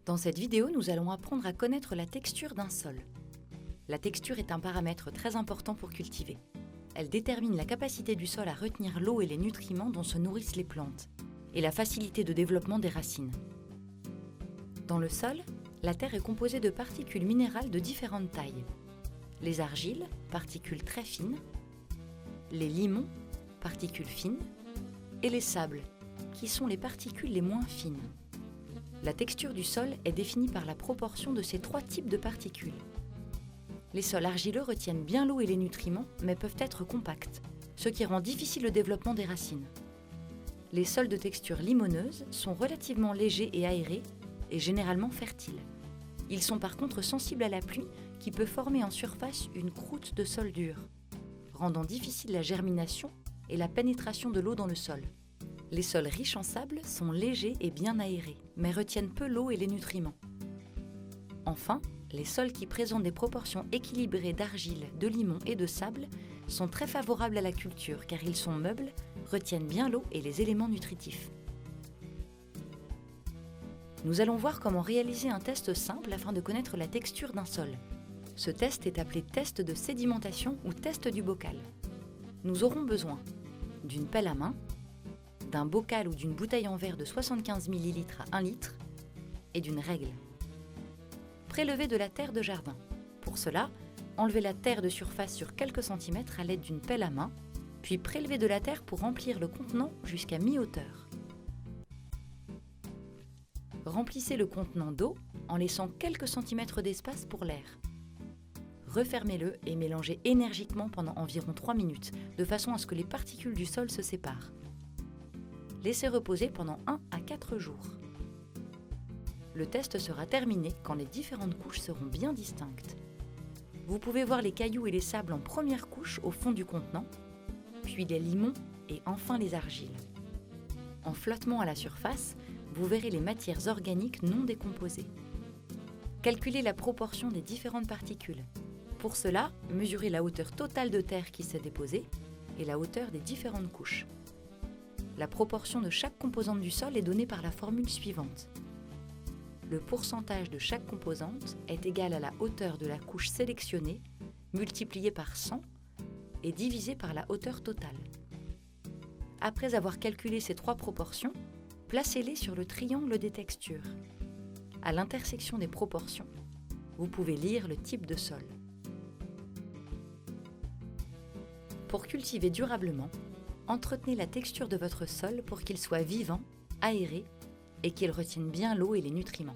Dans cette vidéo, nous allons apprendre à connaître la texture d'un sol. La texture est un paramètre très important pour cultiver. Elle détermine la capacité du sol à retenir l'eau et les nutriments dont se nourrissent les plantes, et la facilité de développement des racines. Dans le sol, la terre est composée de particules minérales de différentes tailles. Les argiles, particules très fines, les limons, particules fines, et les sables, qui sont les particules les moins fines. La texture du sol est définie par la proportion de ces trois types de particules. Les sols argileux retiennent bien l'eau et les nutriments, mais peuvent être compacts, ce qui rend difficile le développement des racines. Les sols de texture limoneuse sont relativement légers et aérés, et généralement fertiles. Ils sont par contre sensibles à la pluie, qui peut former en surface une croûte de sol dur, rendant difficile la germination et la pénétration de l'eau dans le sol. Les sols riches en sable sont légers et bien aérés, mais retiennent peu l'eau et les nutriments. Enfin, les sols qui présentent des proportions équilibrées d'argile, de limon et de sable sont très favorables à la culture car ils sont meubles, retiennent bien l'eau et les éléments nutritifs. Nous allons voir comment réaliser un test simple afin de connaître la texture d'un sol. Ce test est appelé test de sédimentation ou test du bocal. Nous aurons besoin d'une pelle à main, d'un bocal ou d'une bouteille en verre de 75 ml à 1 litre et d'une règle. Prélevez de la terre de jardin. Pour cela, enlevez la terre de surface sur quelques centimètres à l'aide d'une pelle à main, puis prélevez de la terre pour remplir le contenant jusqu'à mi-hauteur. Remplissez le contenant d'eau en laissant quelques centimètres d'espace pour l'air. Refermez-le et mélangez énergiquement pendant environ 3 minutes, de façon à ce que les particules du sol se séparent. Laissez reposer pendant 1 à 4 jours. Le test sera terminé quand les différentes couches seront bien distinctes. Vous pouvez voir les cailloux et les sables en première couche au fond du contenant, puis les limons et enfin les argiles. En flottement à la surface, vous verrez les matières organiques non décomposées. Calculez la proportion des différentes particules. Pour cela, mesurez la hauteur totale de terre qui s'est déposée et la hauteur des différentes couches. La proportion de chaque composante du sol est donnée par la formule suivante. Le pourcentage de chaque composante est égal à la hauteur de la couche sélectionnée multipliée par 100 et divisé par la hauteur totale. Après avoir calculé ces trois proportions, placez-les sur le triangle des textures. À l'intersection des proportions, vous pouvez lire le type de sol. Pour cultiver durablement, entretenez la texture de votre sol pour qu'il soit vivant, aéré et qu'il retienne bien l'eau et les nutriments.